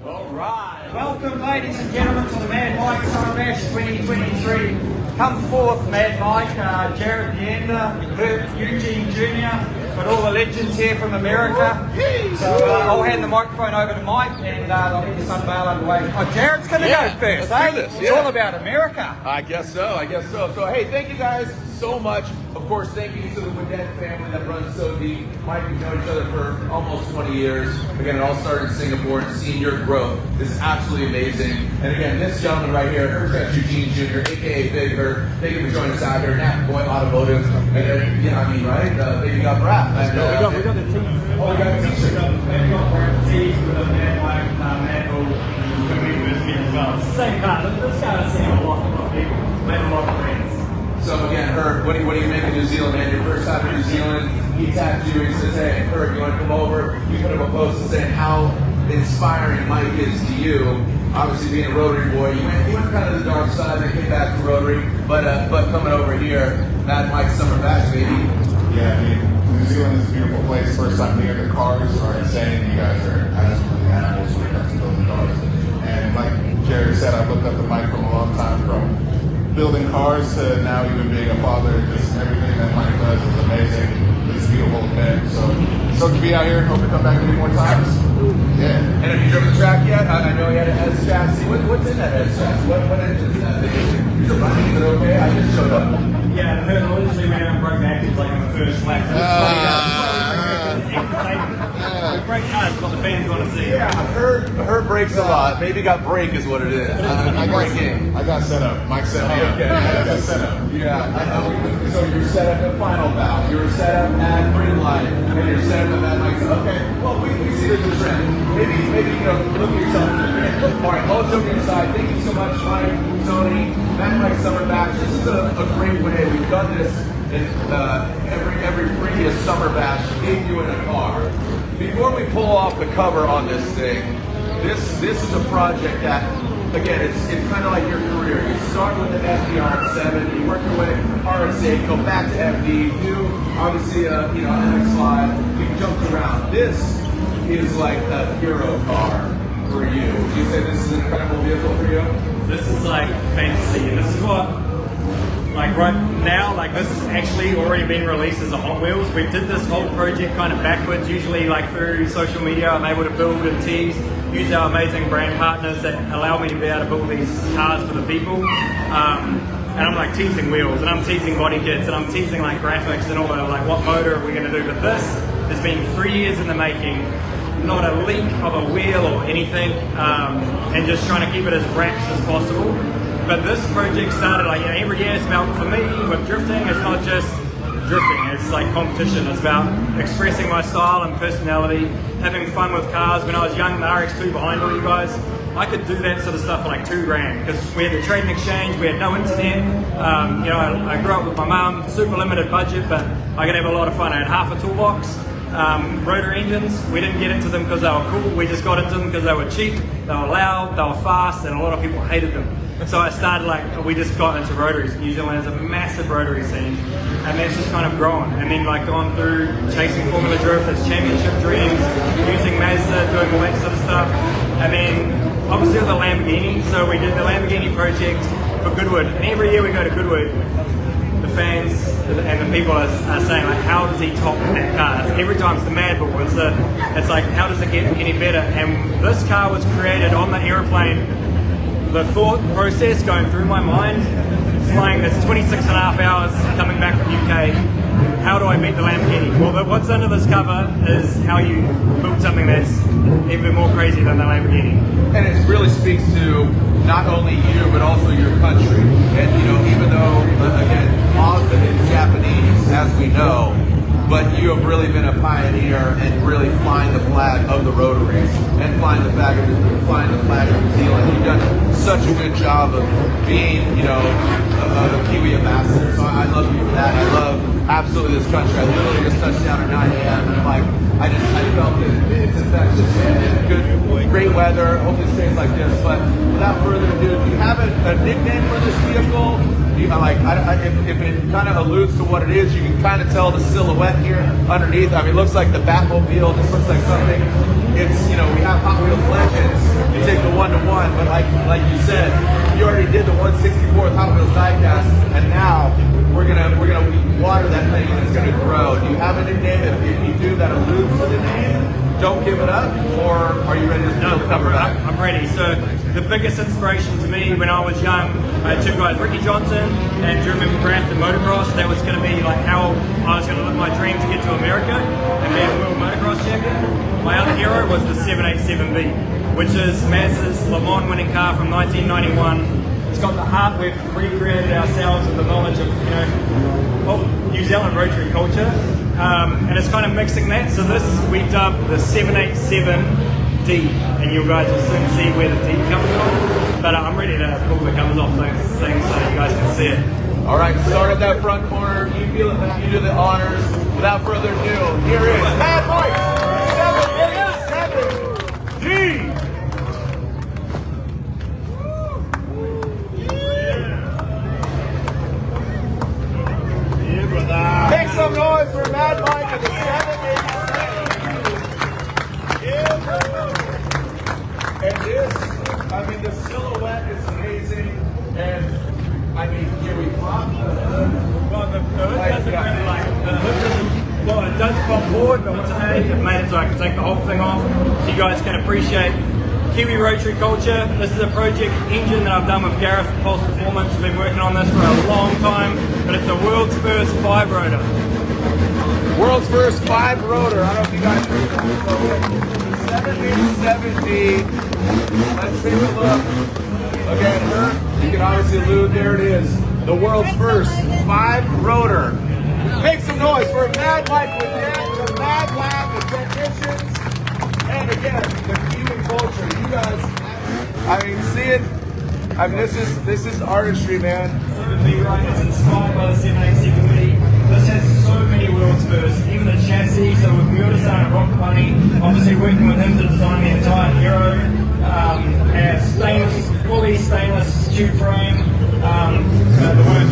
All right. Welcome, ladies and gentlemen, to the Mad Mike Summer Bash 2023. Come forth, Mad Mike, Jared the Ender, Eugene Jr., got all the legends here from America. So I'll hand the microphone over to Mike and I'll get this unveil underway. Oh, Jared's going to go first, let's do this. It's all about America. I guess so. So, hey, thank you guys so much. Of course, thank you to the Woodette family that runs so deep. Mike, we've known each other for almost 20 years. Again, it all started in Singapore, and seeing your growth is absolutely amazing. And again, this gentleman right here, Herb Eugene Jr., a.k.a. Big Herb, thank you for joining us out here. Nat Boy Automotive. And then, right? Baby got Brap. We got the team. Oh, we got the t-shirt. We got tees with a Mad Mike, Mad Bull, when we first met as well. It's the same car. This car has seen a lot of people. Made a lot of friends. So again, Herb, what do you make in New Zealand, man? Your first time in New Zealand, he tapped you and he says, hey, Herb, you want to come over? You put up a post and saying how inspiring Mike is to you. Obviously being a Rotary boy, you went kind of the dark side, then came back to Rotary, but coming over here, Mad Mike Summer Bash, baby. Yeah, I mean, New Zealand is a beautiful place. First time being the cars are insane. You guys are absolutely animals when it comes to building cars. And like Jared said, I've looked up to Mike for a long time, from building cars to now even being a father. Just everything that Mike does is amazing. It's a beautiful event. So to be out here, hope to come back many more times. Yeah. And have you driven the track yet? I know he had an S chassis. What's in that S chassis? What engine is that? Is it running? Is it okay? I just showed up. Yeah, the hurdle literally went out and broke back. It was like on the first lap. Great cars, what the fans want to see. Yeah, her brakes a lot. Maybe got brake is what it is. I got set up. Mike set me up. Okay. I got set up. Yeah, I know. So you were set up at Final Bout. You were set up at Green Light. And you're set up at Mike. Okay, well, we see there's a trend. Maybe look at yourself. All right, all joking aside, thank you so much, Mike, Tony, Mad Mike Summer Bash. This is a great way. We've done this in every previous Summer Bash, if you in a car. Before we pull off the cover on this thing, this is a project that, again, it's kind of like your career. You start with an FD RX-7, you work your way RX-8, go back to FD, do obviously MX-5, you jumped around. This is like a hero car for you. Would you say this is an incredible vehicle for you? This is like fantasy, and this is what, like right now, like this has actually already been released as a Hot Wheels. We did this whole project kind of backwards, usually like through social media. I'm able to build and tease, use our amazing brand partners that allow me to be able to build these cars for the people. And I'm like teasing wheels, and I'm teasing body kits, and I'm teasing like graphics and all that, like what motor are we gonna do. But this has been 3 years in the making. Not a leak of a wheel or anything, and just trying to keep it as wraps as possible. But this project started like every year. It's about, for me, with drifting, it's not just drifting, it's like competition. It's about expressing my style and personality, having fun with cars. When I was young, the RX-2 behind all you guys, I could do that sort of stuff for like $2,000 because we had the trade and exchange, we had no internet. I grew up with my mum, super limited budget, but I could have a lot of fun. I had half a toolbox. Rotor engines, we didn't get into them because they were cool, we just got into them because they were cheap, they were loud, they were fast, and a lot of people hated them. So I started we just got into rotaries. New Zealand has a massive rotary scene, and that's just kind of grown. And then gone through chasing Formula Drift, as championship dreams, using Mazda, doing all that sort of stuff. And then obviously with the Lamborghini, so we did the Lamborghini project for Goodwood. And every year we go to Goodwood, the fans and the people are saying like, how does he top that car? Every time it's the Mad Bull. It's like, how does it get any better? And this car was created on the airplane. The thought process going through my mind, flying this 26.5 hours coming back from UK. How do I beat the Lamborghini? Well, what's under this cover is how you build something that's even more crazy than the Lamborghini. And it really speaks to not only you, but also your country. And even though, again, Mazda is Japanese, as we know, but you have really been a pioneer and really flying the flag of the Rotaries and flying the flag of New Zealand. You've done such a good job of being, a Kiwi ambassador. So I love you for that. I love absolutely this country. I literally just touched down at 9 a.m. and I felt it. It's infectious, man. Good, great weather. Hopefully it stays like this. But without further ado, do you have a nickname for this vehicle? If it kind of alludes to what it is, you can kind of tell the silhouette here underneath. I mean, it looks like the Batmobile. This looks like something. It's, we have Hot Wheels Legends. like you said, you already did the 164th Hot Wheels diecast, and now we're gonna water that thing and it's gonna grow. Do you have a nickname? If you do, that alludes to the name. Don't give it up, or are you ready to No, cover back? I'm ready. So the biggest inspiration to me when I was young, I had two guys, Ricky Johnson and Jeremy McGrath in motocross. That was going to be like how I was going to live my dream to get to America and be a world motocross champion. My other hero was the 787B, which is Mazda's LeMans winning car from 1991. It's got the heart we've recreated ourselves with the knowledge of, New Zealand rotary culture. And it's kind of mixing that. So this we dubbed the 787D, and you guys will soon see where the D comes from. But I'm ready to pull the covers off those things so you guys can see it. All right, start at that front corner. You feel it back. You do the honors. Without further ado, here is Mad Mike 787D. Make some noise for Mad Mike and the 787. And this, the silhouette is amazing. And here we pop the hood. Well, the hood doesn't really it does pop forward, but what's it made? It made it so I can take the whole thing off so you guys can appreciate Kiwi rotary culture. This is a project engine that I've done with Gareth Pulse Performance. We've been working on this for a long time, but it's the world's first 5-rotor. World's first 5-rotor. I don't know if you guys heard that. 787D. Let's take a look. Again, you can obviously allude, there it is. The world's first 5-rotor. Make some noise for Mad Mike with the Mad Lab, the technicians, and again, the Kiwi culture. You guys, see it. This is artistry, man. Certainly right, it's inspired by the 787B. This has so many world's firsts, even the chassis. So with Murder-san and Rock Bunny, obviously working with him to design the entire Hero. Fully stainless tube frame. The word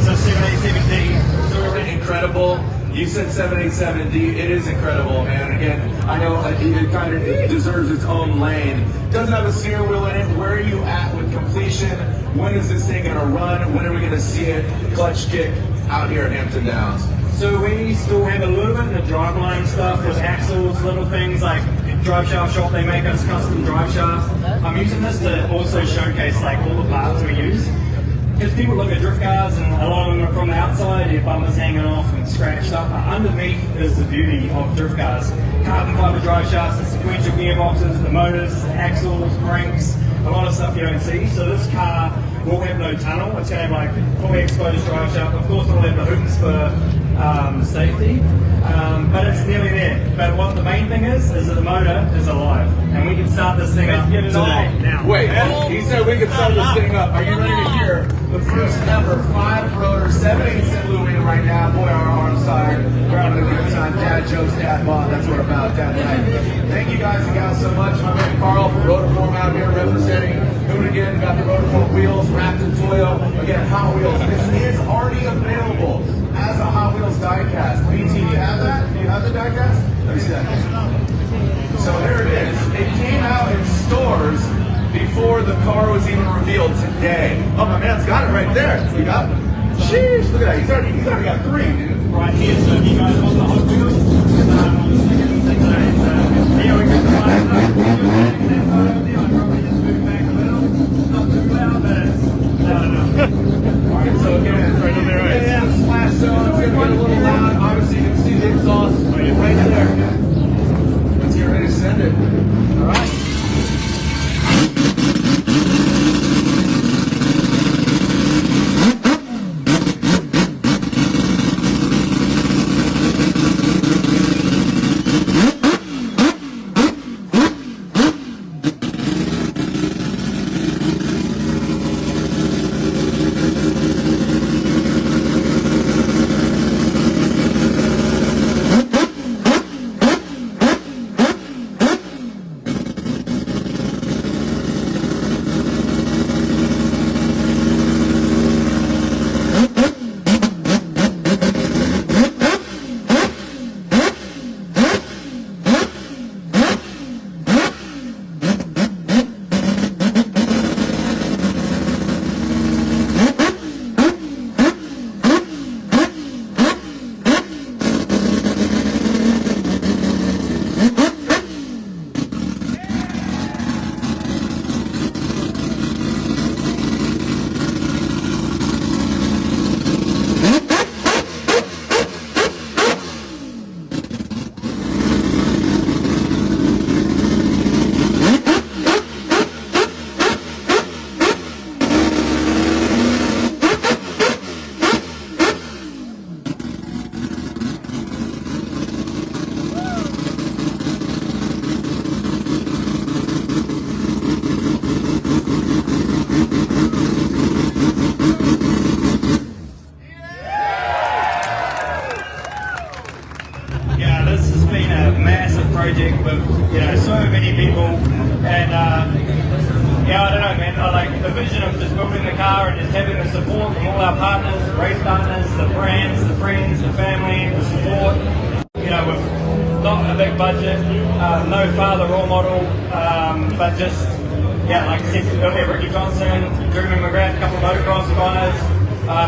so 787D. Incredible. You said 787D. It is incredible, man. Again, I know it kind of deserves its own lane. Doesn't have a steering wheel in it. Where are you at with completion? When is this thing going to run? When are we going to see it clutch kick out here at Hampton Downs? So we still have a little bit of the driveline stuff with axles, little things like drive shaft shop. They make us custom drive shafts. I'm using this to also showcase like all the parts we use. Because people look at drift cars and a lot of them are from the outside, your bumpers hanging off and scratched up. But underneath is the beauty of drift cars. Carbon fiber drive shafts, the sequential gearboxes, the motors, the axles, brakes, a lot of stuff you don't see. So this car will have no tunnel. It's going to have like fully exposed drive shaft. Of course it'll have the hoops for safety. But it's nearly there. But what the main thing is that the motor is alive. And we can start this thing up today. Now. Wait, he said we can start this thing up. Are you ready to hear the first ever 5-rotor 787 wing right now? Boy, our arms tired. We're having a good time. Dad jokes, dad bod. That's what we're about. Dad night. Thank you guys and gals so much. My man Carl from Rotor out here representing. Doing it again. Got the Rotor wheels wrapped in Toyo. Again, Hot Wheels. This is already available as a Hot Wheels diecast. BT, do you have that? Do you have the diecast? Let me see that. So there it is. It came out in stores before the car was even revealed today. Oh, my man's got it right there. You got it? Sheesh, look at that. He's already got 3, dude. Right here, so if you guys want the Hot Wheels, here we can find I'll probably just move back a little. Not too loud, but it's loud enough. Alright, so again, right over there. And splash zone, it's going to get a little loud. Obviously, you can see the exhaust right there. Let's get ready to send it. Alright. I don't know, man. I like the vision of just building the car and just having the support from all our partners, the race partners, the brands, the friends, the family, the support. You know, with not a big budget, no father role model, but just, yeah, like I said earlier, Ricky Johnson, Jeremy McGrath, a couple of motocross guys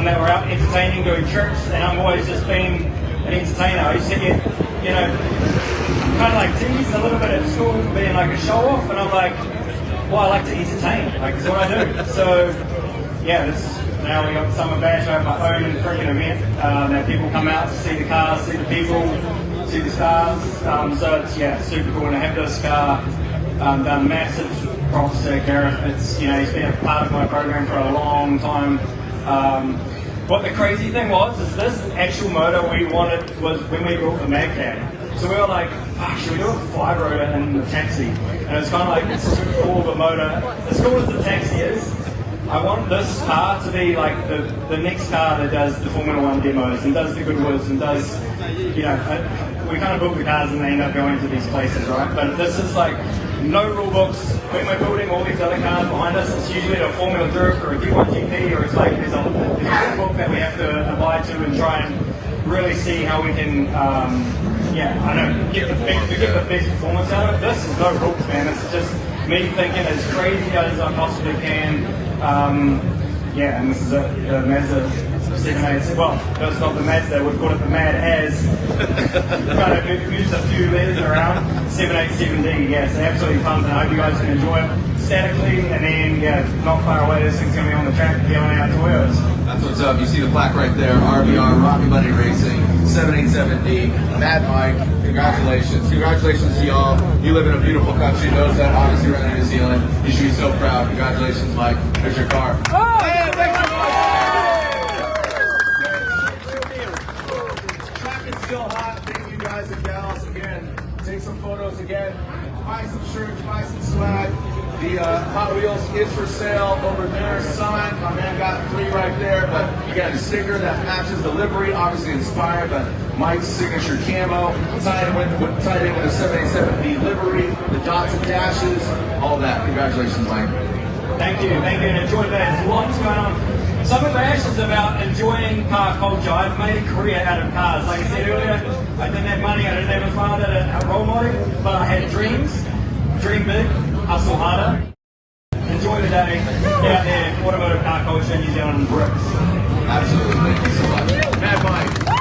that were out entertaining, doing trips, and I've always just been an entertainer. I used to get, you know, kind of like teased a little bit at school for being like a show-off, and I'm like, well, I like to entertain, like it's what I do. So, yeah, now we got Summer Bash, I have my own freaking event that people come out to see the cars, see the people, see the stars. So it's, yeah, super cool, and I have this car done massive props to Gareth. It's, you know, he's been a part of my program for a long time. What the crazy thing was is this actual motor we wanted was when we built the Mad Cab. So we were like, fuck, should we do a fly rotor in the taxi? And it's kind of like, it's super cool of a motor. As cool as the taxi is, I want this car to be like the next car that does the Formula 1 demos and does the Goodwoods and does, you know, we kind of build the cars and they end up going to these places, right? But this is like, no rule books. When we're building all these other cars behind us, it's usually a Formula Drift or a D1 GP, or it's like there's a rule book that we have to abide to and try and really see how we can, yeah, I know, get the best performance out of it. This is no rules, man. It's just me thinking as crazy as I possibly can. Yeah, and this is a Mazda 787. Well, that's not the Mazda, we've called it the Mad As. Kind of moved a few letters around. 787D, yeah, so absolutely fun. I hope you guys can enjoy it statically, and then, yeah, not far away, this thing's going to be on the track going out to Wales. That's what's up. You see the plaque right there, RBR, Rocky Buddy Racing, 787D, Mad Mike. Congratulations. Congratulations to y'all. You live in a beautiful country. Those that obviously run in New Zealand, you should be so proud. Congratulations, Mike. There's your car. Oh! Hey, thanks so much. Track is still hot. Thank you guys and gals again. Take some photos again. Buy some shirts, buy some swag. The Hot Wheels is for sale over there. Signed. My man got 3 right there, but you got a sticker that matches the livery, obviously inspired by Mike's signature camo. Tied in with the 787B livery, the dots and dashes, all that. Congratulations, Mike. Thank you, and enjoy that. There's lots going on. Summer Bash is about enjoying car culture. I've made a career out of cars. Like I said earlier, I didn't have money, I didn't have a father, a role model, but I had dreams. Dream big, hustle harder. Enjoy the day. Get out there, automotive car culture in New Zealand and bricks. Absolutely. Thank you so much. Mad Mike.